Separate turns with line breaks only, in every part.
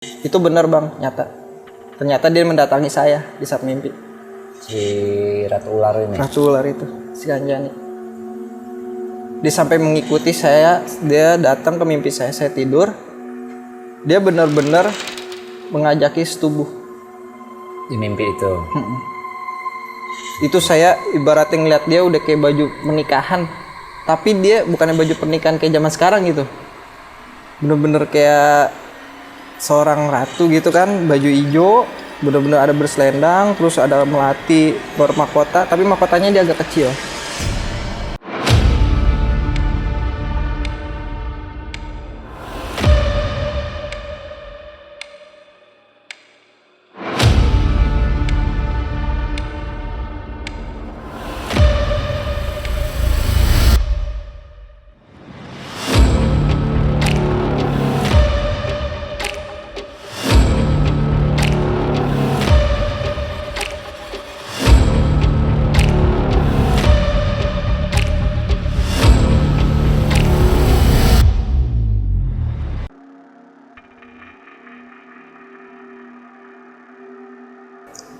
Itu benar bang, nyata. Ternyata dia mendatangi saya di saat mimpi.
Si ratu ular ini.
Ratu ular itu, si Anjani. Dia sampai mengikuti saya, dia datang ke mimpi saya tidur. Dia benar-benar mengajaki setubuh.
Di mimpi itu.
Itu saya ibaratnya ngeliat dia udah kayak baju pernikahan. Tapi dia bukannya baju pernikahan kayak zaman sekarang gitu. Bener-bener kayak seorang ratu gitu kan, baju hijau, bener-bener ada berselendang, terus ada melati bermahkota, tapi mahkotanya dia agak kecil.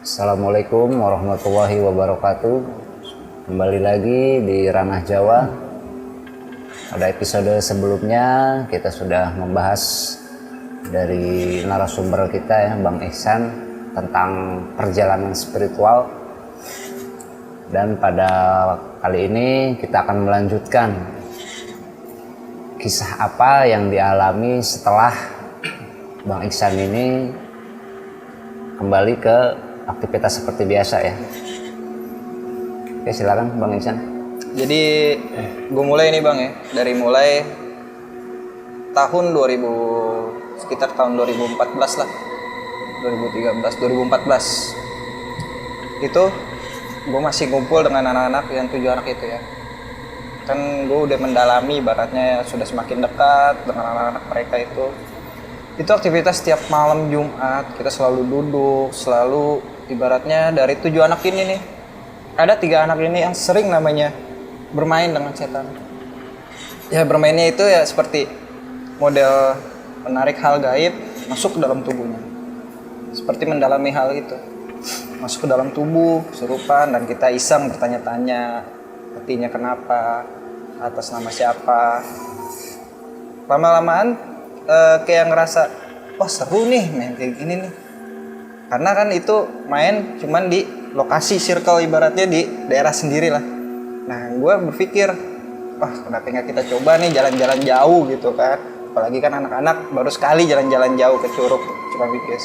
Assalamualaikum warahmatullahi wabarakatuh. Kembali lagi di Ranah Jawa. Pada episode sebelumnya kita sudah membahas dari narasumber kita ya, Bang Ihsan, tentang perjalanan spiritual. Dan pada kali ini kita akan melanjutkan kisah apa yang dialami setelah Bang Ihsan ini kembali ke aktivitas seperti biasa ya. Oke, silakan Bang Ihsan.
Jadi gue mulai nih bang ya, dari mulai tahun 2000, sekitar tahun 2014 lah, 2013, 2014 itu gue masih ngumpul dengan anak-anak yang 7 anak itu ya. Kan gue udah mendalami, ibaratnya sudah semakin dekat dengan anak-anak mereka itu aktivitas setiap malam Jumat kita selalu duduk, selalu ibaratnya dari 7 anak ini nih, ada 3 anak ini yang sering namanya bermain dengan setan. Ya bermainnya itu ya seperti model menarik hal gaib masuk ke dalam tubuhnya, seperti mendalami hal itu, masuk ke dalam tubuh kesurupan, dan kita iseng bertanya-tanya hatinya kenapa, atas nama siapa. Lama-lamaan kayak ngerasa wah seru nih main kayak gini nih, karena kan itu main cuman di lokasi circle, ibaratnya di daerah sendiri lah. Nah gue berpikir wah kenapa nggak kita coba nih jalan-jalan jauh gitu kan, apalagi kan anak-anak baru sekali jalan-jalan jauh ke Curug Cipavikis.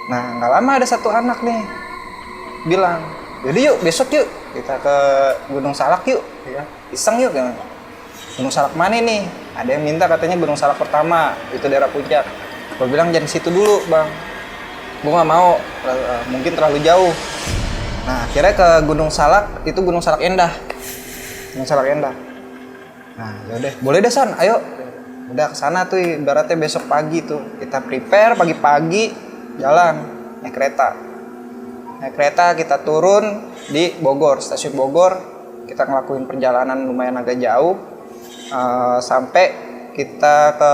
Nah nggak lama ada satu anak nih bilang, jadi yuk besok yuk kita ke Gunung Salak yuk ya, iseng yuk kan. Gunung Salak mana nih? Ada yang minta katanya Gunung Salak pertama, itu daerah puncak. Gue bilang jangan situ dulu bang, gue nggak mau, mungkin terlalu jauh. Nah akhirnya ke Gunung Salak, itu Gunung Salak Endah, Gunung Salak Endah. Nah yaudah, boleh deh San, ayo. Udah kesana tuh, ibaratnya besok pagi tuh kita prepare pagi-pagi jalan naik kereta. Naik kereta kita turun di Bogor, stasiun Bogor. Kita ngelakuin perjalanan lumayan agak jauh. Sampai kita ke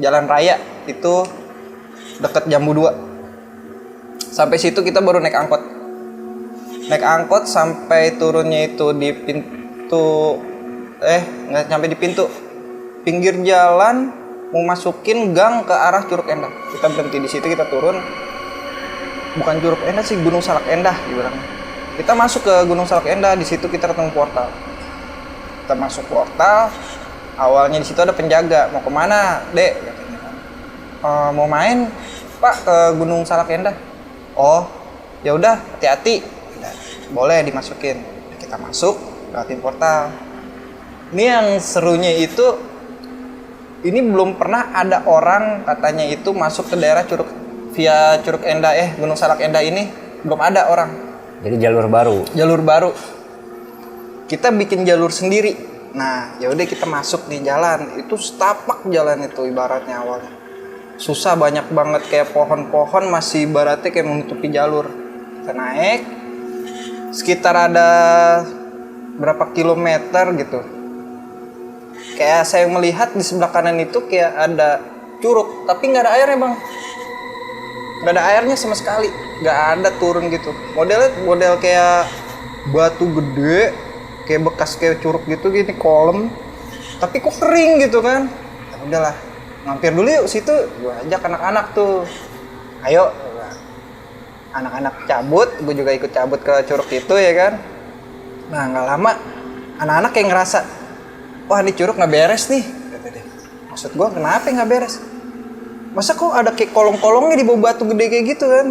jalan raya itu deket Jambu 2. Sampai situ kita baru naik angkot. Naik angkot sampai turunnya itu di pintu, nggak sampai di pintu, pinggir jalan mau masukin gang ke arah Curug Endah. Kita berhenti di situ, kita turun. Bukan Curug Endah sih, Gunung Salak Endah dibilangnya. Kita masuk ke Gunung Salak Endah, di situ kita ketemu portal. Kita masuk portal, awalnya di situ ada penjaga. Mau kemana, Dek? Mau main, Pak, ke Gunung Salak Endah. Oh, ya udah, hati-hati. Boleh dimasukin. Kita masuk, lewatin portal. Ini yang serunya itu, ini belum pernah ada orang katanya itu masuk ke daerah Curug via Curug Endah, Gunung Salak Endah ini belum ada orang.
Jadi jalur baru.
Jalur baru. Kita bikin jalur sendiri. Nah, ya udah kita masuk di jalan. Itu setapak jalan itu ibaratnya awalnya. Susah, banyak banget kayak pohon-pohon masih ibaratnya kayak menutupi jalur. Kita naik sekitar ada berapa kilometer gitu. Kayak saya melihat di sebelah kanan itu kayak ada curug, tapi nggak ada airnya, Bang. nggak ada airnya sama sekali, nggak ada turun gitu. Model kayak batu gede, kayak bekas kayak curug gitu gini kolam, tapi kok kering gitu kan. Ya udahlah, mampir dulu yuk situ. Gue ajak anak-anak tuh, ayo. Anak-anak cabut, gue juga ikut cabut ke curug itu ya kan. Nah nggak lama, anak-anak kayak ngerasa, wah ini curug nggak beres nih. Maksud gue kenapa nggak beres? Masa kok ada kayak kolong-kolongnya di bawah batu gede kayak gitu kan?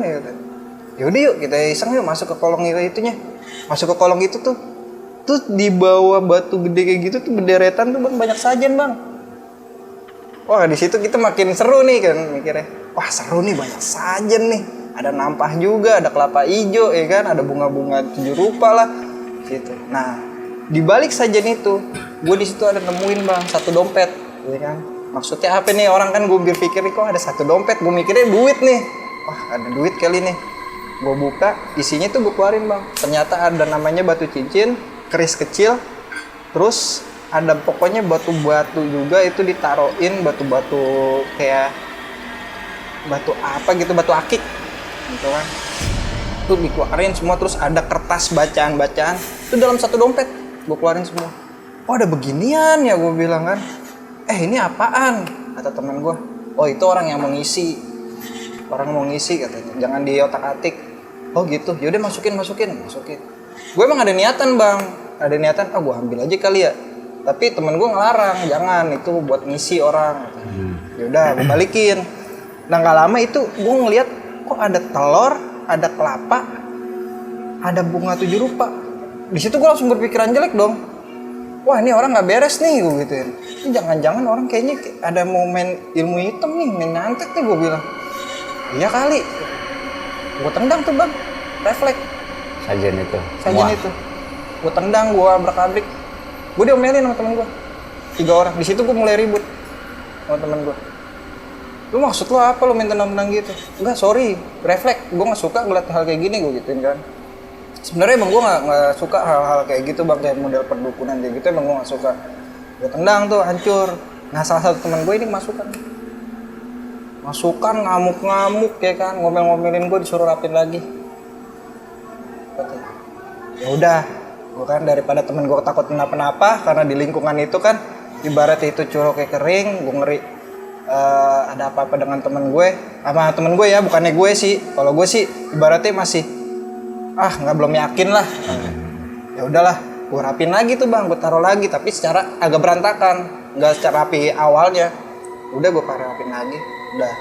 Yaudah yuk kita iseng yuk masuk ke kolong itunya. Masuk ke kolong itu tuh di bawah batu gede kayak gitu tuh bederetan tuh bang, banyak sajen bang. Wah di situ kita makin seru nih kan mikirnya. Wah seru nih, banyak sajen nih. Ada nampah juga, ada kelapa hijau ya kan, ada bunga-bunga 7 rupa lah gitu. Nah di balik sajen itu, gue di situ ada nemuin bang 1 dompet, ya kan. Maksudnya apa nih, orang kan gue berpikir nih kok ada 1 dompet, gue mikirnya duit nih. Wah ada duit kali nih. Gue buka, isinya tuh gue keluarin bang. Ternyata ada namanya batu cincin, keris kecil, terus ada pokoknya batu-batu juga itu ditaruhin, batu-batu kayak batu apa gitu, batu akik gitu kan. Tuh dikeluarin semua, terus ada kertas bacaan-bacaan itu dalam 1 dompet, gue keluarin semua. Oh ada beginian ya, gue bilang kan. Ini apaan? Kata teman gue. Oh itu orang yang mau ngisi, katanya. Jangan di otak-atik. Oh gitu. Yaudah masukin. Gue emang ada niatan bang, gue ambil aja kali ya. Tapi temen gue ngelarang, jangan, itu buat ngisi orang. Yaudah, gue balikin. Nah nggak lama itu gue ngeliat kok ada telur, ada kelapa, ada bunga 7 rupa. Di situ gue langsung berpikiran jelek dong. Wah ini orang nggak beres nih, gue gituin. Ini jangan-jangan orang kayaknya ada mau main ilmu hitam nih, main nyantet nih, gue bilang. Iya kali. Gue tendang tuh bang, refleks.
Sajen itu.
Gue tendang, gue abrak-abrik. Gue diomelin sama temen gue. 3 orang. Di situ gue mulai ribut sama temen gue. Lu maksud lo apa, lo main tendang-tendang gitu? Enggak, sorry, refleks. Gue nggak suka ngeliat hal kayak gini, gue gituin kan. Sebenarnya emang gue nggak suka hal-hal kayak gitu bang, kayak model perdukunan kayak gitu emang gue nggak suka. Gue tendang tuh, hancur. Nah salah satu temen gue ini masukan ngamuk-ngamuk ya kan, ngomel-ngomelin gue, disuruh rapin lagi. Ya udah, gue kan daripada temen gue takut kenapa-napa, karena di lingkungan itu kan ibarat itu curug kayak kering, gue ngeri ada apa-apa dengan temen gue, sama temen gue ya, bukannya gue sih. Kalau gue sih ibaratnya masih belum yakin lah. Ya udahlah, gue rapin lagi tuh bang, gue taruh lagi, tapi secara agak berantakan, nggak secara rapi awalnya. Udah gue rapin lagi, udah.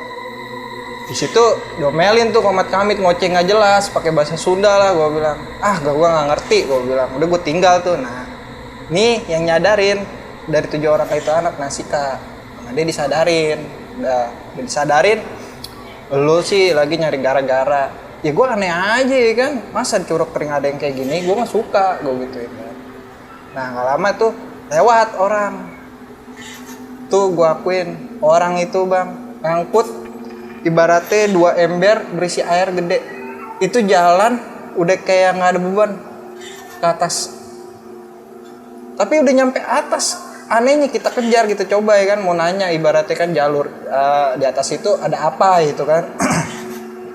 Di situ diomelin tuh komat kamit, ngoceh nggak jelas, pakai bahasa Sunda lah, gue bilang. Gue nggak ngerti, gue bilang. Udah gue tinggal tuh. Nah, nih yang nyadarin dari 7 orang itu anak, Sika. Nah, dia disadarin, udah disadarin. Lu sih lagi nyari gara-gara. Ya gue aneh aja ya kan, masa curug kering ada yang kayak gini, gue nggak suka, gue gituin kan. Nah nggak lama tuh lewat orang. Tuh gue akuin, orang itu bang ngangkut ibaratnya 2 ember berisi air gede. Itu jalan udah kayak nggak ada beban ke atas. Tapi udah nyampe atas. Anehnya kita kejar gitu, coba ya kan, mau nanya ibaratnya kan jalur di atas itu ada apa gitu kan.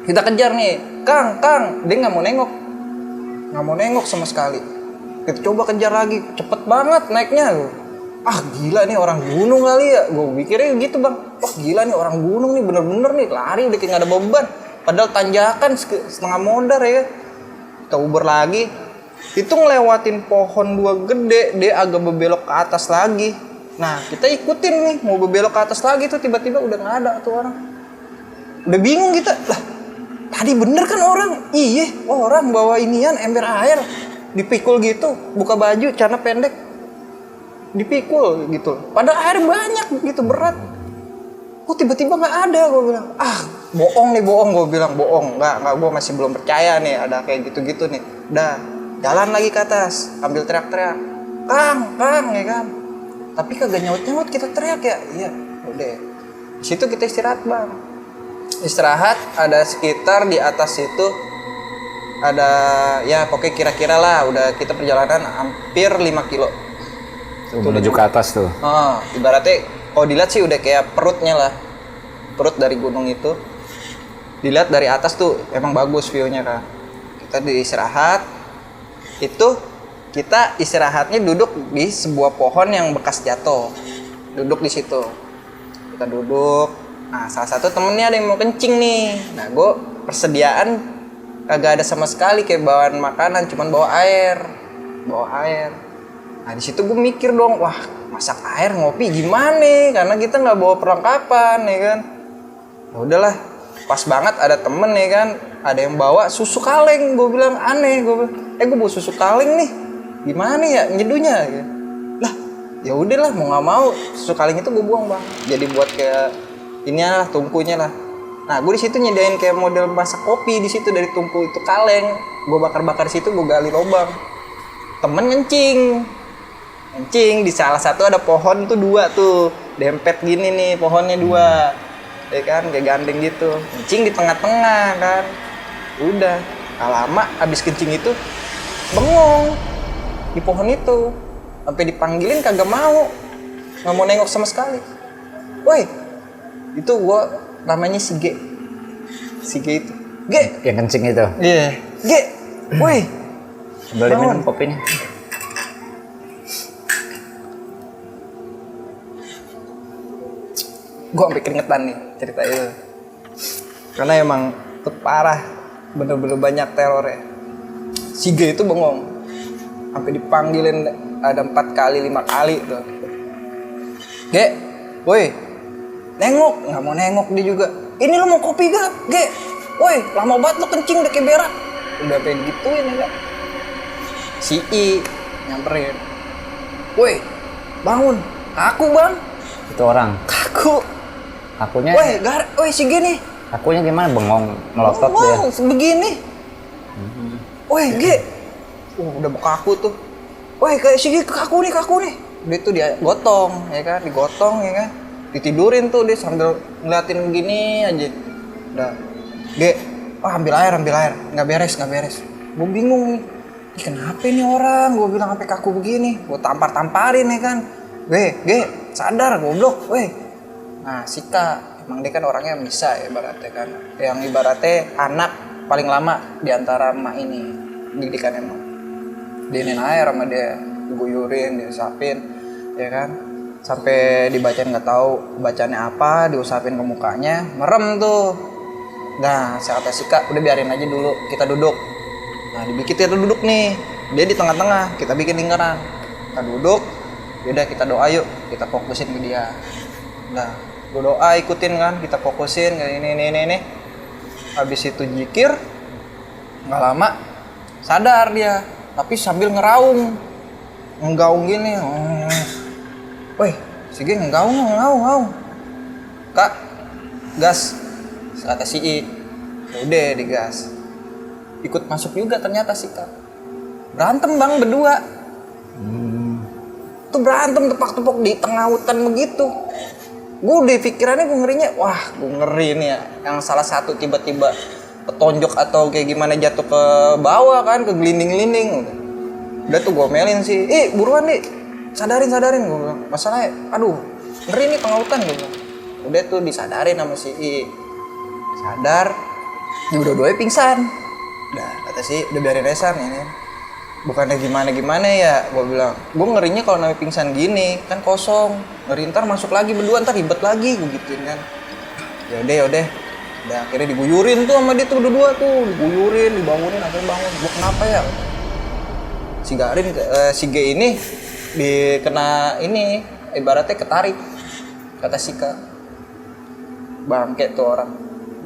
Kita kejar nih, Kang, dia nggak mau nengok sama sekali. Kita coba kejar lagi, cepet banget naiknya. Gila nih orang gunung kali ya, gue pikirnya gitu bang. Gila nih orang gunung nih, bener-bener nih lari udah kayak nggak ada beban. Padahal tanjakan setengah modar ya. Kita uber lagi. Itu ngelewatin pohon 2 gede, dia agak berbelok ke atas lagi. Nah kita ikutin nih, mau berbelok ke atas lagi tuh tiba-tiba udah nggak ada tuh orang. Udah bingung kita, lah tadi bener kan orang? Iya, orang bawa inian ember air, dipikul gitu, buka baju, celana pendek, dipikul gitu. Padahal air banyak gitu, berat. Kok tiba-tiba nggak ada? Gue bilang, bohong gue bilang bohong. Nggak, gue masih belum percaya nih ada kayak gitu-gitu nih. Udah. Jalan lagi ke atas, ambil teriak-teriak, Kang, ya kan. Tapi kagak nyaut-nyaut, kita teriak ya. Iya, udah. Di situ kita istirahat bang. Istirahat, ada sekitar di atas itu ada ya pokoknya kira-kira lah udah kita perjalanan hampir 5 kilo.
Tuh, menuju ke atas tuh.
Ibaratnya kalau dilihat sih udah kayak perutnya lah, perut dari gunung itu. dilihat dari atas tuh emang bagus view-nya kan. Kita istirahat, itu kita istirahatnya duduk di sebuah pohon yang bekas jatuh, duduk di situ. Kita duduk. Nah, salah satu temennya ada yang mau kencing nih. Nah, gue persediaan kagak ada sama sekali, kayak bawaan makanan, cuman bawa air. Nah, di situ gue mikir dong, wah masak air ngopi gimana? Karena kita nggak bawa perlengkapan, ya kan. Ya udahlah, pas banget ada temen ya kan, ada yang bawa susu kaleng. Gue bilang aneh, gue bawa susu kaleng nih, gimana ya nyeduhnya? Ya. Lah, ya udahlah mau nggak mau susu kaleng itu gue buang bang. Jadi buat kayak ini lah tungkunya lah. Nah, gue di situ nyediain kayak model masak kopi di situ dari tungku itu kaleng. Gue bakar di situ, gue gali lubang. Temen ngencing di salah satu ada pohon tuh 2 tuh dempet gini nih, pohonnya 2 ya kan, kayak gandeng gitu. Kencing di tengah-tengah kan. Udah gak lama abis kencing itu bengong di pohon itu, sampai dipanggilin kagak mau, nggak mau nengok sama sekali. Woi, itu gua namanya si G itu G
yang kencing itu.
iya G, woi
Boleh minum kopinya.
Gue sampai keringetan nih cerita itu, karena emang tuh parah, bener-bener banyak terornya. Si G itu bengong sampai dipanggilin ada 4 kali 5 kali tuh. G, woi nengok, nggak mau nengok dia juga. Ini lu mau kopi gak? G, woi lama banget lu kencing udah kayak berak. Udah pengen gituin ya kan. Si I nyamperin, woi bangun, kaku bang.
Itu orang
Kaku.
akunya
Woi si G nih.
akunya gimana, bengong melotot dia
begini. Woi G, udah kaku tuh. Woi kayak si G kaku nih. Dia tuh dia gotong ya kan, digotong ya kan, ditidurin tuh dia sambil ngeliatin begini aja. Udah G, ambil air, nggak beres. Gue bingung nih, kenapa nih orang? Gue bilang sampai kaku begini, gue tamparin ya kan. G, sadar goblok, weh. Nah, Sika, emang dia kan orangnya bisa ya ibaratnya kan. Yang ibaratnya anak paling lama di antara emak ini. Didikan emang. Diinin air sama dia, diguyurin, diusapin, ya kan. Sampai dibacain nggak tahu bacaannya apa, diusapin ke mukanya, merem tuh. Nah, saya kata Sika, udah biarin aja dulu, kita duduk. Nah, kita duduk nih. Dia di tengah-tengah, kita bikin lingkaran. Kita duduk. Yaudah kita doa yuk, kita fokusin ke dia. Nah, gue doa ikutin kan, kita fokusin kayak ini. Habis itu zikir, nggak lama sadar dia, tapi sambil ngeraung gini. Woi, si G nggaung. Kak, gas, kata si I. Udah digas. Ikut masuk juga ternyata si Kak. Berantem bang berdua. Tuh berantem tepak-tepok di tengah hutan begitu. Gue udah pikirannya, gue ngerinya, wah gue ngeri nih ya. Yang salah satu tiba-tiba petonjok atau kayak gimana jatuh ke bawah kan, ke gelinding-gelinding. Udah tuh gue melin sih, buruan nih, sadarin gue bilang. Masalahnya, aduh ngeri nih tengah hutan gue bilang. Udah tuh disadarin sama si I. Sadar, ya udah pingsan. Udah kata si, udah biarin resan ini. Bukannya gimana ya, gue bilang. Gue ngerinya kalau namanya pingsan gini, kan kosong. Ngeri ntar masuk lagi berdua, ntar ribet lagi, gue gituin kan. Yaudah. Udah akhirnya diguyurin tuh sama dia tuh berdua tuh. Diguyurin, dibangunin, akhirnya bangun. Gue kenapa ya? Si G ini dikena ini, ibaratnya ketarik. Kata Sika. Bangke tuh orang.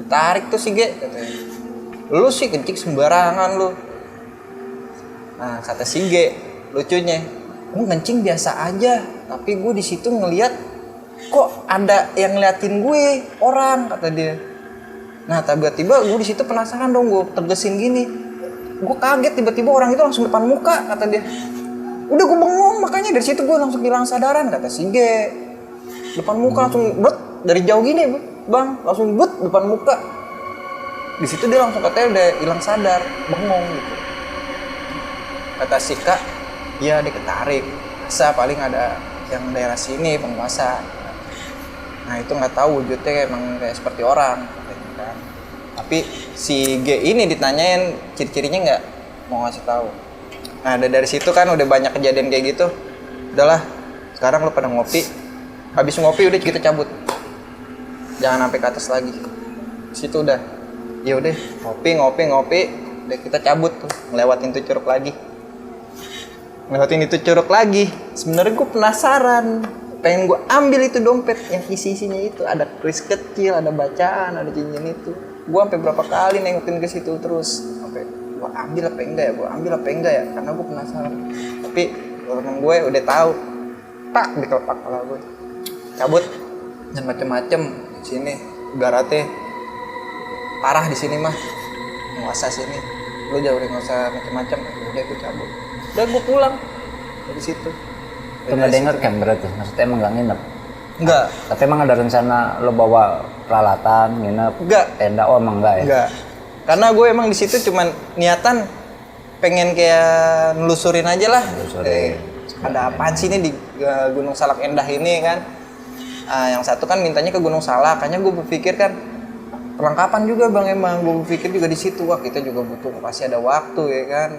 Ditarik tuh si G, katanya. Lu sih kencing sembarangan lu. Nah, kata si G, lucunya, gue kencing biasa aja, tapi gue di situ ngelihat kok ada yang ngeliatin gue orang, kata dia. Nah, tiba-tiba gue di situ penasaran dong, gue tegesin gini, gue kaget tiba-tiba orang itu langsung depan muka, kata dia. Udah gue bengong, makanya dari situ gue langsung hilang sadaran, kata si G. Depan muka langsung bet dari jauh gini, bang, langsung bet depan muka. Di situ dia langsung katanya udah hilang sadar, bengong gitu. Kata Sika, iya dia ketarik. Masa paling ada yang daerah sini penguasa. Nah itu nggak tahu wujudnya emang kayak seperti orang, kan. Tapi si G ini ditanyain ciri-cirinya nggak mau ngasih tahu. Nah dari situ kan udah banyak kejadian kayak gitu. Udahlah, sekarang lo pada ngopi. Habis ngopi udah kita cabut. Jangan sampai ke atas lagi. Situ udah. Ya udah, ngopi. Udah kita cabut tuh, ngelewatin itu curug lagi. Sebenarnya gue penasaran, pengen gue ambil itu dompet yang isinya itu ada kris kecil, ada bacaan, ada cincin itu. Gue sampai berapa kali nengokin ke situ terus, sampai gue ambil apa enggak ya, karena gue penasaran. Tapi temen gue udah tahu, tak dikelepak kepala gue, cabut dan macem-macem di sini, ibaratnya parah di sini mah, nguasa sini, lu jauh nggak usah macem-macem, udah gue cabut, udah gue pulang dari situ.
Itu nggak denger kan berarti? Maksudnya emang nggak nginep?
Enggak.
Tapi emang ada rencana lo bawa peralatan nginep?
Enggak.
Tenda? Oh emang enggak ya?
Enggak. Karena gue emang di situ cuman niatan pengen kayak nelusurin aja lah. Ada apaan sih ini di Gunung Salak Endah ini kan? Yang satu kan mintanya ke Gunung Salak, kayaknya gue berpikir kan perlengkapan juga bang, emang gue berpikir juga di situ, wah kita juga butuh, pasti ada waktu ya kan,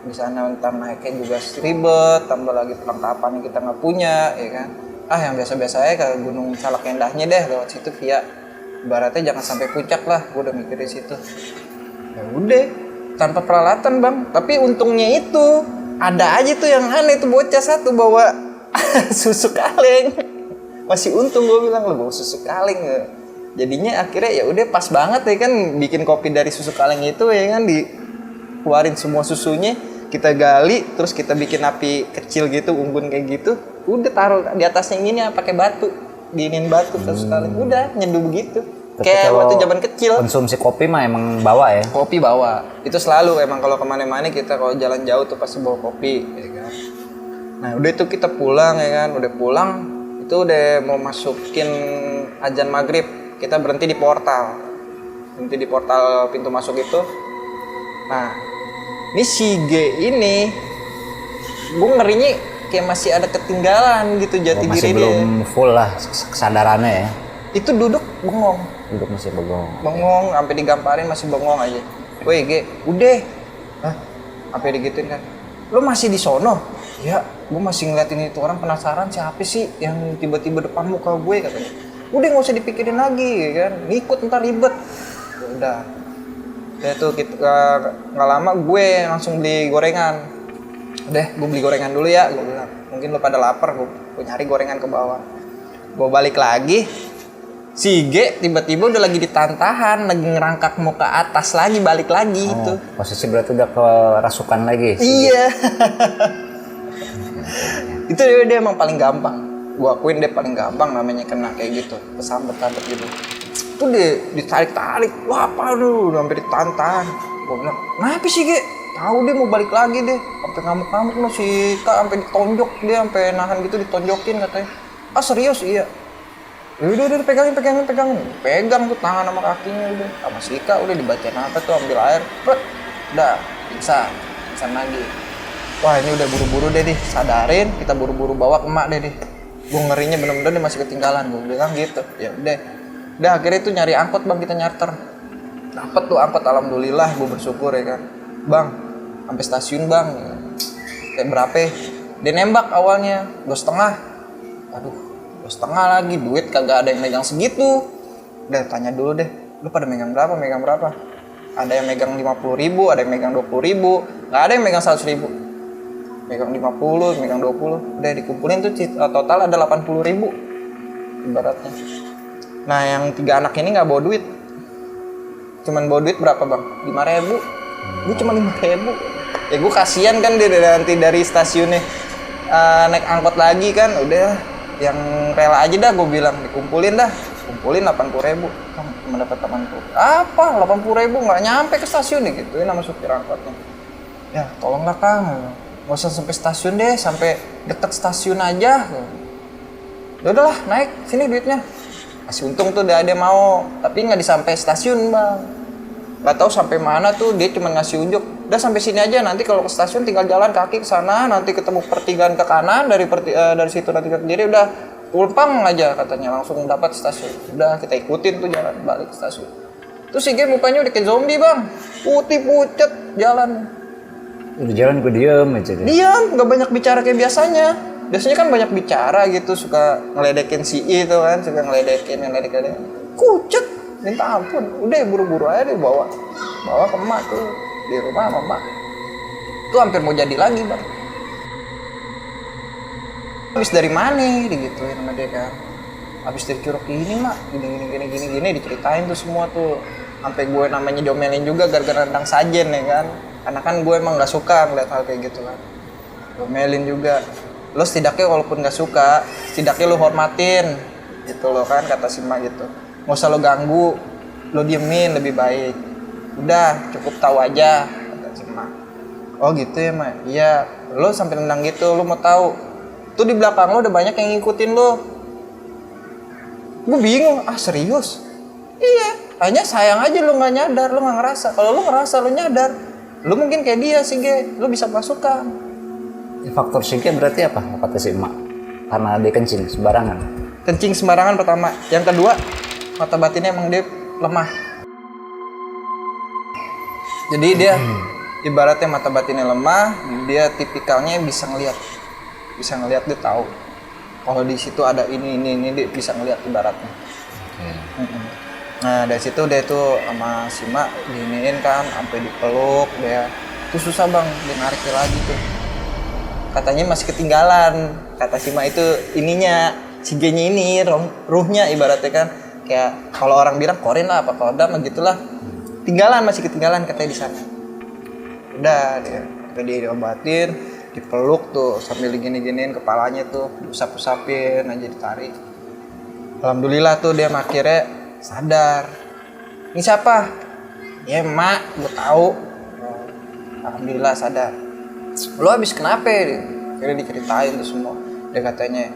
di sana ntar naiknya juga ribet, tambah lagi perlengkapan yang kita nggak punya ya kan. Yang biasa-biasa aja ke Gunung Salak Endahnya deh, lewat situ via ibaratnya jangan sampai puncak lah, gue udah mikir di situ. Ya udah, tanpa peralatan bang, tapi untungnya itu ada aja tuh yang aneh tuh, bocah satu bawa susu kaleng. Masih untung gue bilang, lo bawa susu kaleng ya. Jadinya akhirnya ya udah pas banget ya kan, bikin kopi dari susu kaleng itu ya kan, dikeluarin semua susunya, kita gali, terus kita bikin api kecil gitu, unggun kayak gitu, udah taruh di atasnya ini pakai batu, diinin batu susu kaleng, udah nyeduh begitu.
Tapi
Kayak
kalau
waktu zaman kecil.
konsumsi kopi mah emang bawa ya?
Kopi bawa, itu selalu emang kalau kemana-mana kita kalau jalan jauh tuh pasti bawa kopi ya kan. Nah udah itu kita pulang ya kan, udah pulang itu udah mau masukin azan maghrib, kita berhenti di portal pintu masuk itu. Nah ini si G ini gue ngerinya kayak masih ada ketinggalan gitu jati diri dia.
Masih belum full lah kesadarannya ya?
Itu duduk bengong,
Masih bengong,
sampai digamparin masih bengong aja. Woi G, udah. Sampai digituin kan. Lo masih di sono? Ya, gue masih ngeliatin itu orang, penasaran siapa sih yang tiba-tiba depan muka gue katanya. Udah nggak usah dipikirin lagi ya kan, ngikut ntar ribet. Udah tuh kita nggak lama gue langsung beli gorengan. Udah, gue beli gorengan dulu ya, gue bilang. Mungkin lo pada lapar, gue nyari gorengan ke bawah. Gue balik lagi, si G tiba-tiba udah lagi ditantahan, lagi ngerangkak mau ke atas lagi, balik lagi itu.
Posisi berarti udah kerasukan lagi?
Iya. Itu dia emang paling gampang. Gua akuin dia paling gampang namanya kena kayak gitu, kesambet-sambet gitu. Itu dia ditarik-tarik, wah apa lu, sampai ditantang. Gua bilang, kenapa sih Ge? Tahu dia mau balik lagi deh, sampai ngamuk-ngamuk loh si Kak, sampai ditonjok dia, sampai nahan gitu ditonjokin katanya. Serius iya. Udah pegangin, pegang tuh tangan sama kakinya udah, sama si Ika udah dibacain apa tuh, ambil air, udah pingsan lagi. Wah ini udah buru-buru deh sadarin, kita buru-buru bawa ke emak deh. Gue ngerinya bener-bener dia masih ketinggalan, gue bilang gitu. Ya udah akhirnya itu nyari angkot bang, kita nyarter. Dapet tuh angkot, alhamdulillah, gue bersyukur ya kan. Bang, sampai stasiun bang. Kayak berapa? Dia nembak awalnya 2,5. Aduh, 2,5 lagi, duit kagak ada yang megang segitu. Udah tanya dulu deh, lu pada megang berapa? Ada yang megang 50.000, ada yang megang 20.000, nggak ada yang megang 100.000. Megang 50, megang 20, udah dikumpulin tuh total ada 80.000 ibaratnya. Nah yang 3 anak ini nggak bawa duit, cuman bawa duit berapa bang? 5.000. Gue cuma 5.000. Ya gue kasihan kan dia nanti dari stasiunnya naik angkot lagi kan, udah yang rela aja dah, gue bilang kumpulin 80.000. Kan cuma dapat 80. Apa 80.000 nggak nyampe ke stasiun nih gitu, nama supir angkotnya. Ya tolonglah Kang, nggak usah sampai stasiun deh, sampai deket stasiun aja. Ya udahlah, naik sini duitnya. Masih untung tuh dia mau, tapi nggak disampai stasiun bang. Nggak tahu sampai mana tuh, dia cuma ngasih unjuk. Udah sampai sini aja, nanti kalau ke stasiun tinggal jalan kaki ke sana, nanti ketemu pertigaan ke kanan, dari situ nanti ke kiri, udah tumpang aja katanya, langsung dapat stasiun. Udah kita ikutin tuh jalan balik ke stasiun. Terus si G mukanya udah kayak zombie bang, putih pucet jalan.
Udah jalan gue diem aja deh.
Diam, nggak banyak bicara kayak biasanya. Biasanya kan banyak bicara gitu, suka ngeledekin si I itu kan, suka ngeledekin. Kucet, minta ampun. Udah buru-buru aja deh bawa ke emak tuh di rumah sama emak. Itu hampir mau jadi lagi bang. Habis dari mana digituin sama dia kan. Habis dari curug ini mak, gini diceritain tuh semua tuh. Sampai gue namanya diomelin juga gara-gara tentang sajen ya kan. Karena kan gue emang nggak suka ngeliat hal kayak gitu kan. Diomelin juga. Lo setidaknya walaupun nggak suka, setidaknya lo hormatin gitu lo kan, kata si mak gitu. Nggak usah lo ganggu, lo diemin lebih baik. Udah cukup tahu aja, kata si mak. Oh gitu ya mak. Iya. Lo sampai nendang gitu, lo mau tahu? Tuh di belakang lo udah banyak yang ngikutin lo. Gue bingung, serius? Iya, hanya sayang aja lo nggak nyadar, lo nggak ngerasa. Kalau lo ngerasa, lo nyadar, lo mungkin kayak dia sih, lo bisa pasukan.
Faktor singkir berarti apa kata si emak? Karena dia kencing sembarangan.
Kencing sembarangan pertama. Yang kedua, mata batinnya emang dia lemah. Jadi dia ibaratnya mata batinnya lemah, dia tipikalnya bisa ngelihat dia tahu. Kalau di situ ada ini dia bisa ngelihat ibaratnya. Nah dari situ dia tuh sama si mak giniin kan, sampai dipeluk dia. Tuh susah bang, dia narik dia lagi tuh. Katanya masih ketinggalan, kata si mak itu ininya, si G-nya ini, ruhnya ibaratnya kan. Kayak kalau orang bilang korin lah, apa kodam gitulah. Masih ketinggalan katanya di sana. Udah dia diobatin, dipeluk tuh sambil gini-giniin kepalanya tuh, diusap-usapin aja ditarik. Alhamdulillah tuh dia akhirnya sadar. Ini siapa? Ya emak, gue tahu. Alhamdulillah sadar. Lo habis kenapa? Akhirnya diceritain tuh semua. Dia katanya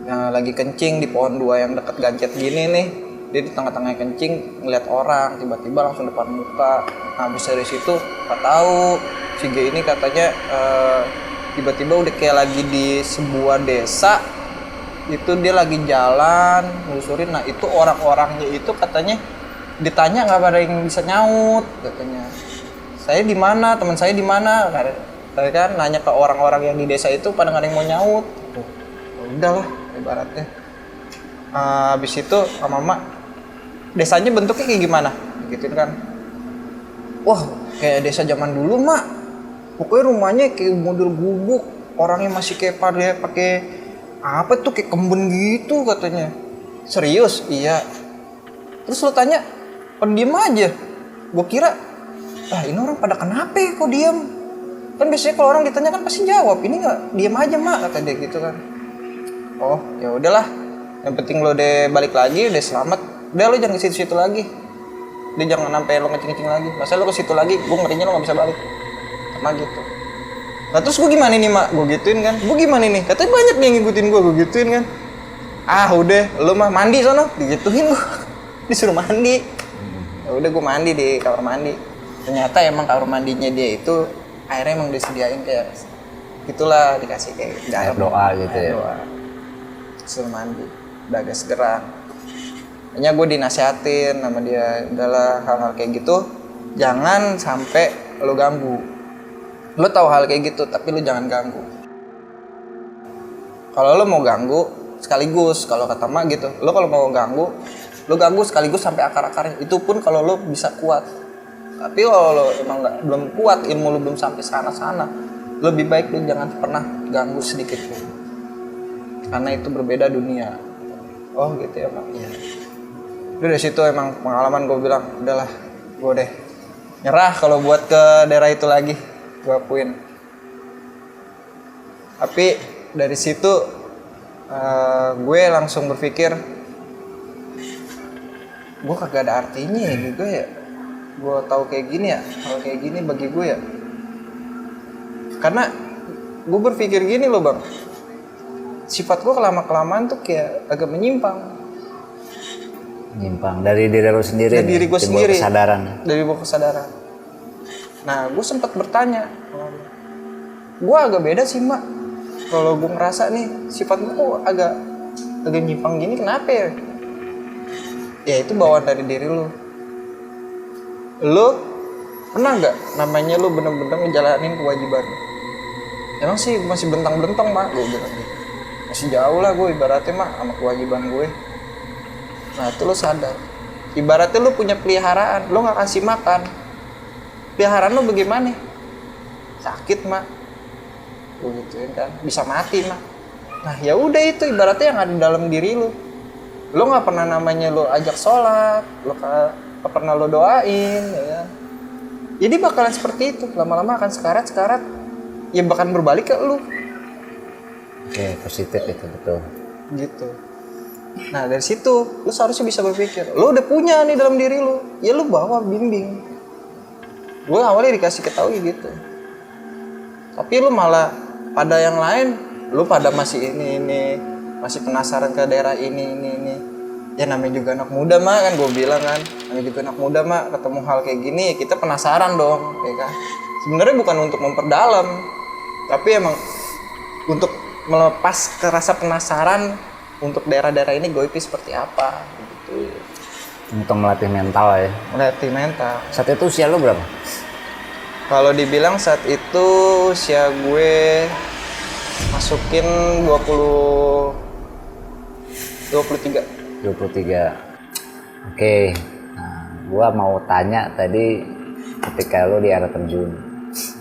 yang lagi kencing di pohon 2 yang deket gancet gini nih. Dia di tengah-tengah kencing ngeliat orang, tiba-tiba langsung depan muka. Nah, habis dari situ nggak tahu si G ini katanya tiba-tiba udah kayak lagi di sebuah desa. Itu dia lagi jalan nelusurin. Nah itu orang-orangnya itu katanya ditanya nggak ada yang bisa nyaut katanya. Saya di mana, teman saya di mana, kan nanya ke orang-orang yang di desa itu pada nggak ada yang mau nyaut. Udahlah ibaratnya. Habis itu sama mama, desanya bentuknya kayak gimana gitu kan. Wah kayak desa zaman dulu mak, pokoknya rumahnya kayak model gubuk, orangnya masih kayak pada pakai apa tuh kayak kembun gitu katanya. Serius? Iya. Terus lo tanya, kok diem aja? Gue kira ini orang pada kenapa ya kok diem? Kan biasanya kalau orang ditanya kan pasti jawab, ini nggak diem aja mak, kata dia gitu kan. Oh ya udahlah, yang penting lo udah balik lagi, udah selamat, udah lo jangan ke situ-situ lagi. Dia jangan sampai lo ngecing-ngecing lagi. Masa lo ke situ lagi, gue ngerinya lo nggak bisa balik. Sama gitu. Nah terus gue gimana nih mak, gue gituin kan. Gue gimana nih, katanya banyak nih yang ngikutin gue gituin kan. Udah, lo mah mandi sono, digituin gue. Disuruh mandi. Ya udah gue mandi di kamar mandi. Ternyata emang kamar mandinya dia itu airnya emang disediain kayak gitulah, dikasih kayak
air doa gitu ya.
Doa. Suruh mandi, udah agak segeran. Hanya gue dinasehatin sama dia, udahlah hal-hal kayak gitu jangan sampai lo ganggu. Lo tahu hal kayak gitu tapi lo jangan ganggu. Kalau lo mau ganggu sekaligus, kalau kata mak gitu, lo kalau mau ganggu, lo ganggu sekaligus sampai akar-akarnya. Itu pun kalau lo bisa kuat. Tapi kalau lo emang belum kuat, ilmu lo belum sampai sana-sana, lebih baik lo jangan pernah ganggu sedikit pun. Karena itu berbeda dunia. Oh gitu ya mak. Iya. Udah dari situ emang pengalaman gue bilang, udahlah, gue deh nyerah kalau buat ke daerah itu lagi, gue akuin. Tapi dari situ gue langsung berpikir, gue kagak ada artinya ya gitu ya. Gue tahu kayak gini ya, hal kayak gini bagi gue ya. Karena gue berpikir gini loh bang, sifat gue kelama-kelamaan tuh kayak agak menyimpang
dari diri lo sendiri.
Dari diri gue sendiri.
Dari
bawah kesadaran. Nah, gue sempat bertanya, gue agak beda sih mak. Kalau gue ngerasa nih sifat gue kok agak nyimpang gini, kenapa ya? Ya itu bawaan dari diri lo. Lu pernah nggak namanya lu bener-bener ngejalanin kewajiban? Emang sih masih bentang-bentang mak, gue bilang gitu. Masih jauh lah gue ibaratnya mak sama kewajiban gue. Nah itu lu sadar. Ibaratnya lu punya peliharaan, lu nggak kasih makan. Peliharaan lu bagaimana? Sakit mak. Gue gituin kan, bisa mati mak. Nah ya udah itu ibaratnya yang ada dalam diri lu. Lu nggak pernah namanya lu ajak sholat, lu nggak pernah lu doain, ya kan? Jadi bakalan seperti itu, lama-lama akan sekarat, ya bahkan berbalik ke lu.
Oke, positif itu betul.
Gitu. Nah dari situ, lu seharusnya bisa berpikir, lu udah punya nih dalam diri lu, ya lu bawa bimbing. Gue awalnya dikasih ketahui gitu. Tapi lu malah pada yang lain, lu pada masih ini, masih penasaran ke daerah ini. Ya namanya juga anak muda mak kan gue bilang kan, namanya juga anak muda mak ketemu hal kayak gini ya kita penasaran dong, ya kan. Sebenarnya bukan untuk memperdalam, tapi emang untuk melepas ke rasa penasaran untuk daerah-daerah ini goipi seperti apa gitu.
Untuk melatih mental ya.
Melatih mental.
Saat itu usia lu berapa?
Kalau dibilang saat itu usia gue masukin 23.
23. Oke. Nah, gua mau tanya tadi ketika lu di air terjun.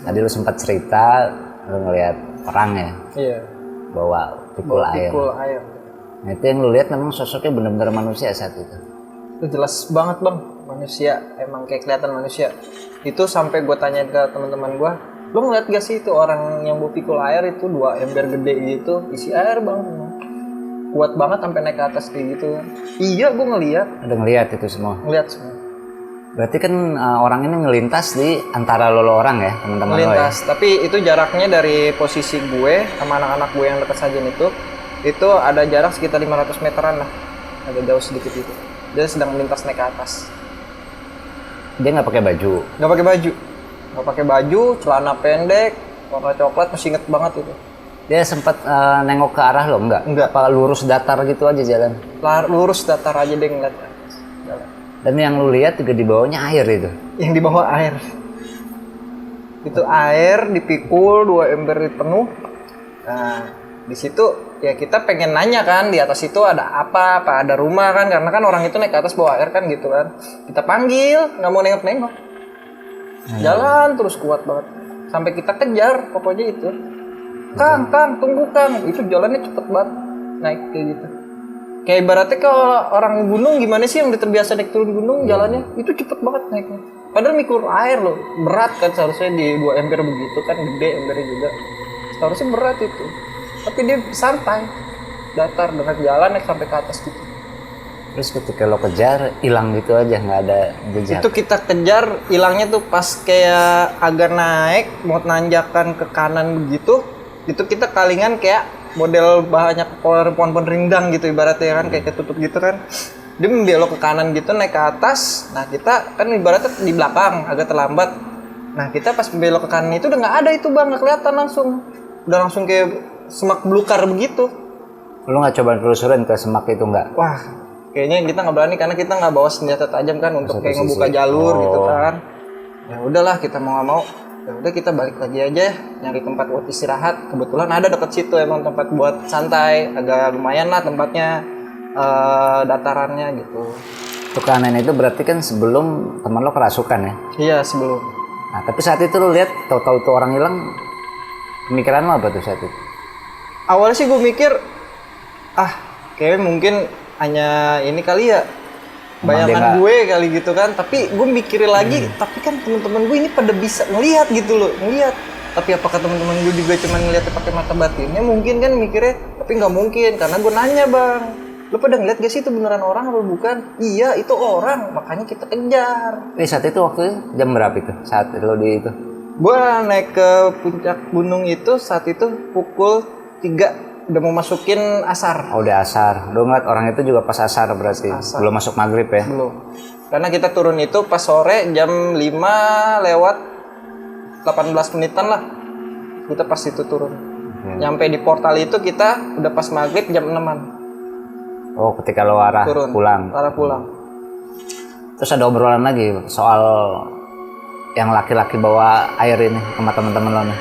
Tadi lu sempat cerita lu ngelihat orang ya.
Iya.
Bawa pikul air. Nah, itu yang lu lihat memang sosoknya benar-benar manusia saat itu.
Itu jelas banget bang, manusia, emang kayak kelihatan manusia. Itu sampai gue tanya ke teman-teman gue, lu ngeliat gak sih itu orang yang bawa pikul air itu 2 ember gede gitu, isi air bang, kuat banget sampai naik ke atas kayak gitu. Iya gue ngeliat.
Ada ngelihat itu semua.
Ngeliat semua.
Berarti kan orang ini ngelintas di antara lo orang ya teman-teman lo ya.
Ngelintas, tapi itu jaraknya dari posisi gue sama anak-anak gue yang dekat sajian itu ada jarak sekitar 500 meteran lah, agak jauh sedikit itu. Dia sedang melintas naik ke atas.
Dia nggak pakai baju.
Nggak pakai baju, celana pendek, warna coklat, masih inget banget itu.
Dia sempat nengok ke arah lo enggak?
Enggak.
Apa lurus datar gitu aja jalan?
Lurus datar aja deh ngeliat jalan.
Dan yang lu lihat juga di bawahnya air itu.
Yang di bawah air. Itu air dipikul 2 ember penuh. Nah, di situ ya kita pengen nanya kan di atas itu ada apa ada rumah kan, karena kan orang itu naik ke atas bawa air kan gitu kan. Kita panggil, nggak mau nengok-nengok. Jalan terus kuat banget. Sampai kita kejar pokoknya itu. Kang, tunggu Kang. Itu jalannya cepet banget naik kayak gitu. Kayak ibaratnya kalau orang gunung gimana sih yang udah terbiasa naik turun gunung jalannya, itu cepet banget naiknya. Padahal mikul air loh, berat kan seharusnya di 2 ember begitu kan, gede embernya juga. Seharusnya berat itu. Tapi dia santai, datar dengan jalan naik sampai ke atas gitu.
Terus ketika lo kejar, hilang gitu aja, nggak ada jejak.
Itu kita kejar, hilangnya tuh pas kayak agak naik, mau nanjakan ke kanan begitu, itu kita kalingan kayak model banyak pohon-pohon rindang gitu ibaratnya kan, kayak ketutup gitu kan. Dia membelok ke kanan gitu, naik ke atas. Nah kita kan ibaratnya di belakang, agak terlambat. Nah kita pas belok ke kanan itu udah nggak ada itu bang, nggak kelihatan langsung. Udah langsung kayak semak belukar begitu.
Lo nggak coba telusurin ke semak itu nggak?
Wah, kayaknya kita nggak berani karena kita nggak bawa senjata tajam kan untuk kayak ngebuka jalur gitu kan. Ya udahlah kita mau nggak mau, ya udah kita balik lagi aja nyari tempat buat istirahat. Kebetulan ada deket situ emang tempat buat santai, agak lumayan lah tempatnya, datarannya gitu.
Itu kanan itu berarti kan sebelum teman lo kerasukan ya?
Iya sebelum.
Nah tapi saat itu lo lihat tahu-tahu tuh orang hilang, pemikiran lo apa tuh saat itu?
Awalnya sih gue mikir, kayak mungkin hanya ini kali ya, bayangan gue kali gitu kan. Tapi gue mikirin lagi, tapi kan teman-teman gue ini pada bisa ngelihat gitu loh, ngelihat. Tapi apakah teman-teman gue juga cuma ngeliatnya pakai mata batinnya? Mungkin kan mikirnya, tapi nggak mungkin karena gue nanya bang, lo pada ngeliat gak sih itu beneran orang atau bukan? Iya itu orang, makanya kita kejar.
Saat itu waktu jam berapa itu? Saat lo di itu?
Gue naik ke puncak gunung itu saat itu pukul 3, udah mau masukin asar.
Oh udah asar. Lo ngeliat orang itu juga pas asar berarti?
Asar.
Belum masuk maghrib ya?
Belum. Karena kita turun itu pas sore jam 5 lewat 18 menitan lah. Kita pas itu turun. Nyampe di portal itu kita udah pas maghrib jam 6-an.
Oh ketika lo arah
turun.
pulang?
Arah pulang.
Terus ada obrolan lagi soal yang laki-laki bawa air ini sama teman-teman lo nih.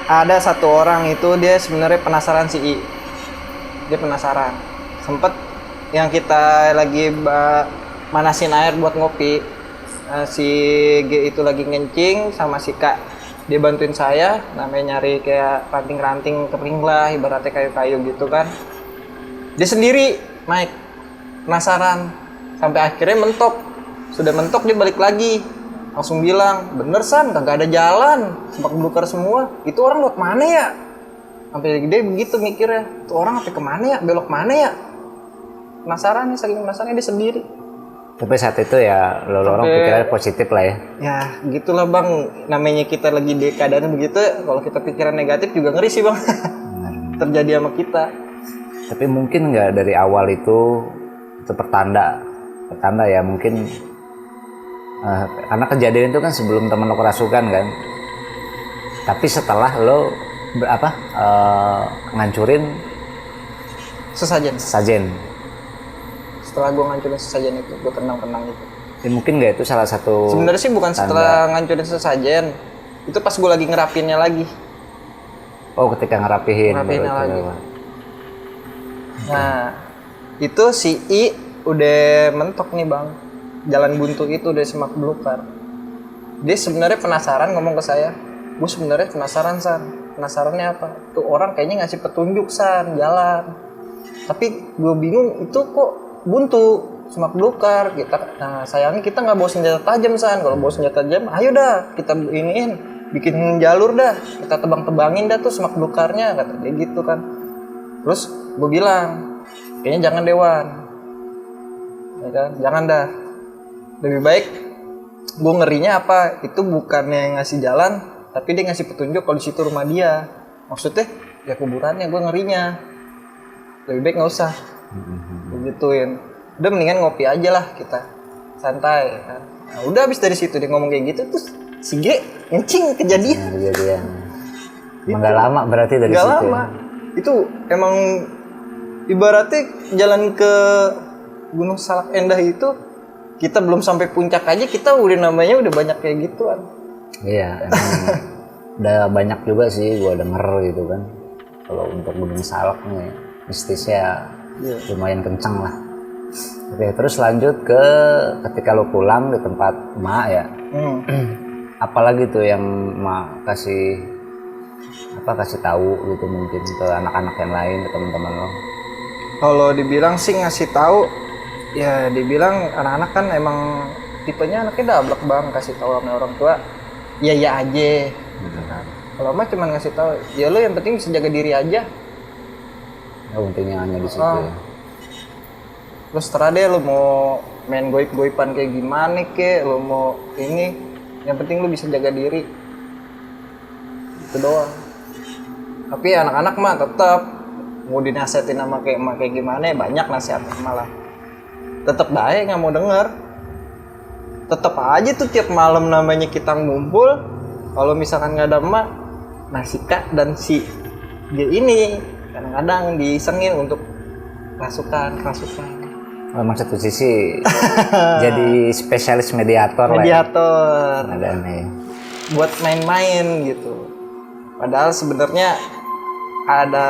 Ada satu orang itu dia sebenarnya penasaran si I. Dia penasaran. Sempet yang kita lagi manasin air buat ngopi, si G itu lagi ngencing sama si K. Dia bantuin saya, namanya nyari kayak ranting-ranting kering lah, ibaratnya kayu-kayu gitu kan. Dia sendiri naik, penasaran. Sampai akhirnya mentok. Sudah mentok dia balik lagi. Langsung bilang, bener San, kagak ada jalan. Semak belukar semua. Itu orang lewat mana ya? Sampai dia begitu mikirnya. Itu orang sampai kemana ya? Belok mana ya? Penasaran nih, saking penasarannya dia sendiri.
Tapi saat itu ya lo orang pikirannya positif lah ya.
Ya gitulah bang, namanya kita lagi di keadaan begitu. Kalau kita pikiran negatif juga ngeri sih bang. Terjadi sama kita.
Tapi mungkin nggak dari awal itu pertanda ya mungkin karena kejadian itu kan sebelum teman lo kerasukan kan. Tapi setelah lo ngancurin
Sesajen. Setelah gue ngancurin sesajen itu, gue tenang-tenang itu.
Ya, mungkin nggak itu salah satu.
Sebenarnya sih bukan
tanda.
Setelah ngancurin sesajen, itu pas gue lagi ngerapinnya lagi.
Oh ketika ngerapihin
lagi. Nah itu si I udah mentok nih bang, jalan buntu itu udah semak belukar. Dia sebenarnya penasaran ngomong ke saya, gue sebenarnya penasaran San. Penasarannya apa? Tuh orang kayaknya ngasih petunjuk San, jalan. Tapi gue bingung itu kok buntu, semak belukar. Nah sayangnya kita nggak bawa senjata tajam San. Kalau bawa senjata tajam, ayo dah kita bikin jalur dah, kita tebang-tebangin dah tuh semak belukarnya, kata dia gitu kan. Terus gue bilang, kayaknya jangan Dewan. Ya kan? Jangan dah, lebih baik gue ngerinya apa itu bukannya ngasih jalan tapi dia ngasih petunjuk kalau di situ rumah dia, maksudnya ya kuburannya. Gue ngerinya lebih baik nggak usah begituin, udah mendingan ngopi aja lah kita santai kan. Nah, udah habis dari situ dia ngomong kayak gitu terus si G ngencing kejadian.
Emang gak lama berarti dari
gak
situ
lama ya? Itu emang ibaratnya jalan ke Gunung Salak Endah itu kita belum sampai puncak aja kita udah namanya udah banyak kayak gituan.
Iya emang udah banyak juga sih gua denger gitu kan. Kalau untuk Gunung Salak nih mistisnya lumayan kencang lah. Oke terus lanjut ke ketika lo pulang di tempat emak ya. Apalagi tuh yang emak kasih tahu gitu mungkin ke anak-anak yang lain, ke teman-teman lo?
Kalau dibilang sih ngasih tahu, ya dibilang anak-anak kan emang tipenya anaknya dablek bang, kasih tahu sama orang tua, ya aja. Kalau mah cuma ngasih tahu, ya lo yang penting bisa jaga diri aja.
Oh intinya hanya di situ. Ya.
Terus terserah deh lo mau main goip-goipan kayak gimana ke, lo mau ini, yang penting lo bisa jaga diri. Itu doang. Tapi anak-anak mah tetap mau dinasihatin sama kayak gimana ya banyak nasihatnya malah tetap baik nggak mau denger. Tetap aja tuh tiap malam namanya kita ngumpul, kalau misalkan nggak ada emak, nah si Kak dan si G ini kadang-kadang disengin untuk kerasukan.
Oh, emang satu sisi jadi spesialis mediator lah. Ada nih.
Buat main-main gitu. Padahal sebenarnya ada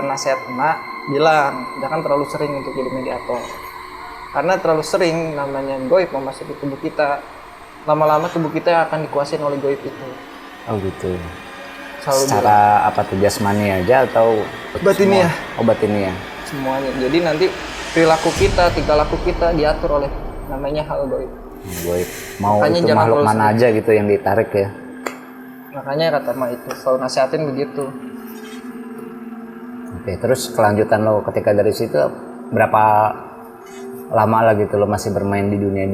nasihat emak bilang jangan terlalu sering untuk jadi mediator. Karena terlalu sering namanya goib memasuki tubuh kita, lama-lama tubuh kita akan dikuasain oleh goib itu.
Oh gitu.
Selalu
secara bilang. Apa tuh jasmani aja atau
batiniah?
Oh batiniah.
Semuanya. Jadi nanti perilaku kita, tingkah laku kita diatur oleh namanya hal goib.
Goib. Mau
makanya
itu makhluk mana aja gitu yang ditarik ya.
Makanya kata emak itu selalu nasihatin begitu.
Oke, terus kelanjutan lo ketika dari situ berapa lama lah gitu lo masih bermain di dunia?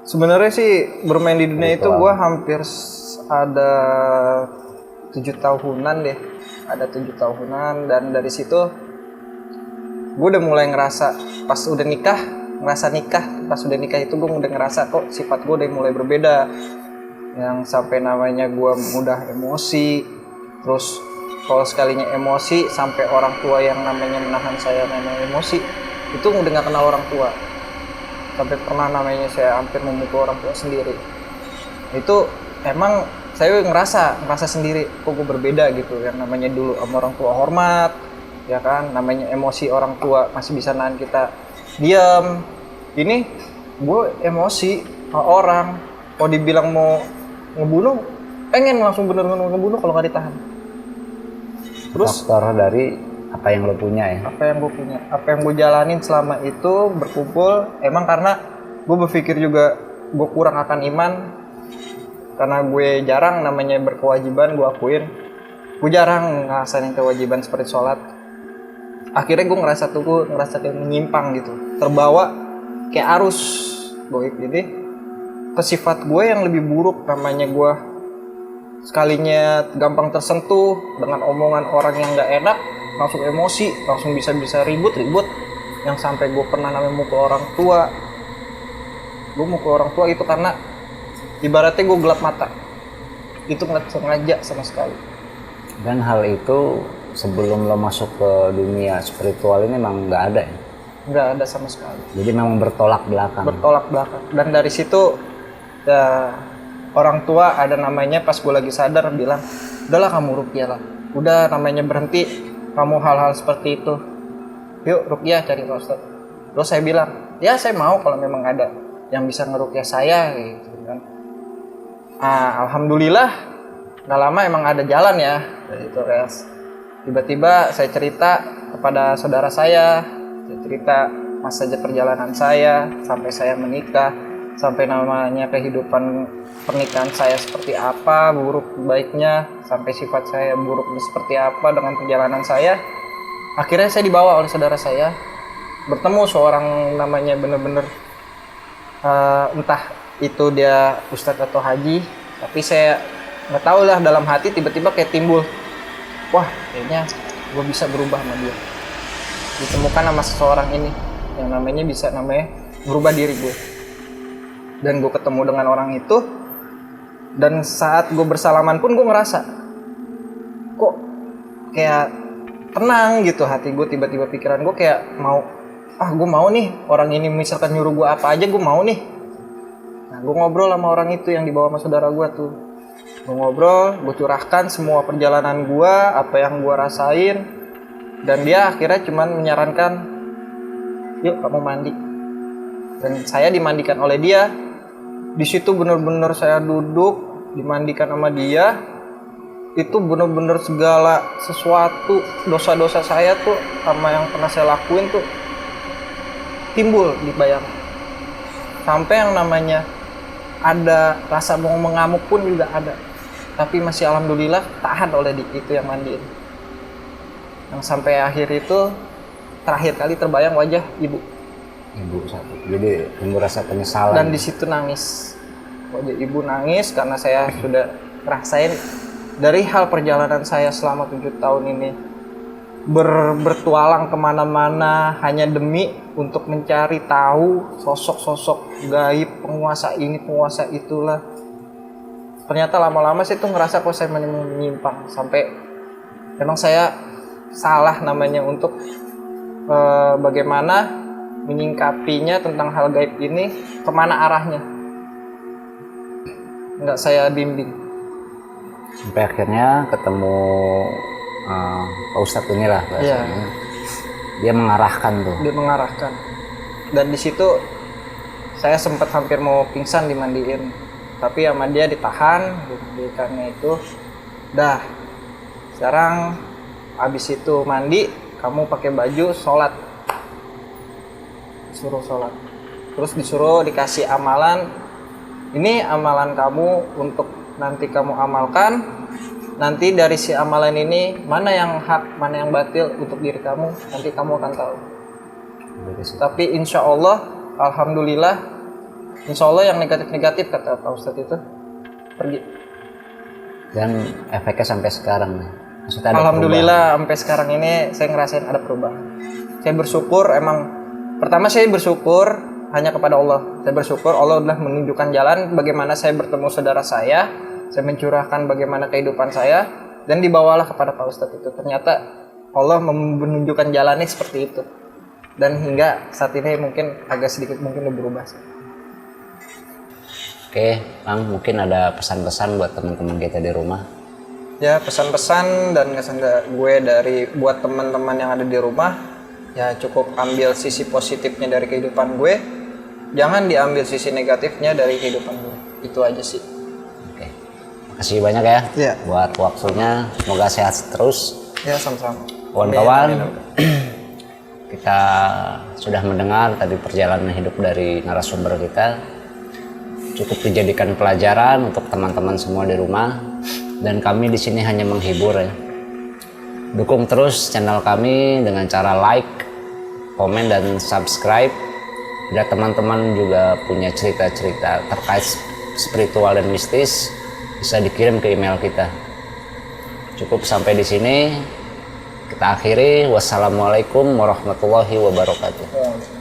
Sebenarnya sih bermain di dunia itu gue hampir ada 7 tahunan deh. Ada 7 tahunan dan dari situ gue udah mulai ngerasa pas udah nikah itu gue udah ngerasa kok sifat gue udah mulai berbeda. Yang sampai namanya gue mudah emosi, terus kalau sekalinya emosi sampai orang tua yang namanya menahan saya namanya emosi itu udah nggak kenal orang tua, sampai pernah namanya saya hampir memukul orang tua sendiri. Itu emang saya ngerasa sendiri kok gue berbeda gitu. Yang namanya dulu sama orang tua hormat, ya kan, namanya emosi orang tua masih bisa nahan kita diam. Ini gue emosi sama orang, kalau dibilang mau ngebunuh, pengen langsung bener-bener ngebunuh kalau nggak ditahan. Terus
faktor dari apa yang lo punya ya,
apa yang gue punya, apa yang gue jalanin selama itu berkumpul, emang karena gue berpikir juga gue kurang akan iman, karena gue jarang namanya berkewajiban, gue akuin gue jarang ngerasain kewajiban seperti sholat. Akhirnya gue ngerasa kayak menyimpang gitu, terbawa kayak arus goib. Jadi ke sifat gue yang lebih buruk, namanya gue sekalinya gampang tersentuh dengan omongan orang yang gak enak, langsung emosi, langsung bisa ribut, yang sampai gue pernah namanya mukul orang tua. Gue mukul orang tua itu karena ibaratnya gue gelap mata, itu nggak sengaja sama sekali.
Dan hal itu sebelum lo masuk ke dunia spiritual ini memang nggak ada ya?
Nggak ada sama sekali.
Jadi memang bertolak belakang.
Dan dari situ ya, orang tua ada namanya pas gue lagi sadar bilang, udahlah kamu ruqyah lah, udah namanya berhenti kamu hal-hal seperti itu, yuk ruqyah cari Pak Ustadz. Terus saya bilang, ya saya mau kalau memang ada yang bisa ngeruqyah saya gitu kan. Alhamdulillah nggak lama emang ada jalan ya itu res. Tiba-tiba saya cerita kepada saudara saya cerita masa perjalanan saya sampai saya menikah, sampai namanya kehidupan pernikahan saya seperti apa, buruk baiknya, sampai sifat saya buruk seperti apa dengan perjalanan saya. Akhirnya saya dibawa oleh saudara saya bertemu seorang namanya bener-bener entah itu dia ustadz atau haji, tapi saya nggak tahu lah, dalam hati tiba-tiba kayak timbul, wah kayaknya gue bisa berubah sama dia. Ditemukan sama seseorang ini yang namanya bisa berubah diri gue. Dan gue ketemu dengan orang itu, dan saat gue bersalaman pun gue ngerasa kok kayak tenang gitu hati gue. Tiba-tiba pikiran gue kayak gue mau nih orang ini misalkan nyuruh gue apa aja gue mau nih. Nah gue ngobrol sama orang itu yang dibawa sama saudara gue tuh. Gue ngobrol, gue curahkan semua perjalanan gue, apa yang gue rasain, dan dia akhirnya cuman menyarankan, yuk kamu mandi. Dan saya dimandikan oleh dia. Di situ benar-benar saya duduk dimandikan sama dia. Itu benar-benar segala sesuatu dosa-dosa saya tuh sama yang pernah saya lakuin tuh timbul di bayang. Sampai yang namanya ada rasa mau mengamuk pun juga ada. Tapi masih alhamdulillah tahan oleh itu yang mandiin. Yang sampai akhir itu terakhir kali terbayang wajah ibu
satu. Jadi timbul rasa penyesalan.
Dan di situ nangis. Wajah ibu nangis karena saya sudah ngerasain dari hal perjalanan saya selama 7 tahun ini bertualang kemana-mana hanya demi untuk mencari tahu sosok-sosok gaib, penguasa ini, penguasa itulah. Ternyata lama-lama saya tuh ngerasa kok saya menyimpang, sampai memang saya salah namanya untuk bagaimana menyingkapinya tentang hal gaib ini, kemana arahnya nggak saya bimbing.
Sampai akhirnya ketemu Pak Ustadz inilah bahasanya. Dia mengarahkan tuh.
Dia mengarahkan. Dan di situ saya sempat hampir mau pingsan dimandiin. Tapi sama dia ditahan, dimandikannya itu. Dah, sekarang habis itu mandi, kamu pakai baju sholat. Disuruh sholat. Terus disuruh dikasih amalan. Ini amalan kamu untuk nanti kamu amalkan. Nanti dari si amalan ini mana yang hak, mana yang batil untuk diri kamu, nanti kamu akan tahu. Tapi insya Allah, alhamdulillah, insya Allah yang negatif-negatif kata Pak Ustadz itu pergi.
Dan efeknya sampai sekarang nih. Maksudnya
alhamdulillah sampai sekarang ini saya ngerasain ada perubahan. Saya bersyukur, emang pertama saya bersyukur hanya kepada Allah. Saya bersyukur Allah sudah menunjukkan jalan bagaimana saya bertemu saudara saya mencurahkan bagaimana kehidupan saya, dan dibawalah kepada Pak Ustadz itu. Ternyata Allah menunjukkan jalannya seperti itu. dan hingga saat ini mungkin agak sedikit mungkin udah berubah sih.
Oke, Bang, mungkin ada pesan-pesan buat teman-teman kita di rumah.
Ya, pesan-pesan dan kesan gue dari buat teman-teman yang ada di rumah, ya cukup ambil sisi positifnya dari kehidupan gue, jangan diambil sisi negatifnya dari kehidupan gue. Itu aja sih.
Oke, makasih banyak ya
Iya.
buat waktunya. Semoga sehat terus.
Ya, sama-sama.
Kawan-kawan, kita sudah mendengar tadi perjalanan hidup dari narasumber kita. Cukup dijadikan pelajaran untuk teman-teman semua di rumah, dan kami di sini hanya menghibur ya. Dukung terus channel kami dengan cara like, komen, dan subscribe. Bila teman-teman juga punya cerita-cerita terkait spiritual dan mistis, bisa dikirim ke email kita. Cukup sampai di sini. Kita akhiri. Wassalamualaikum warahmatullahi wabarakatuh.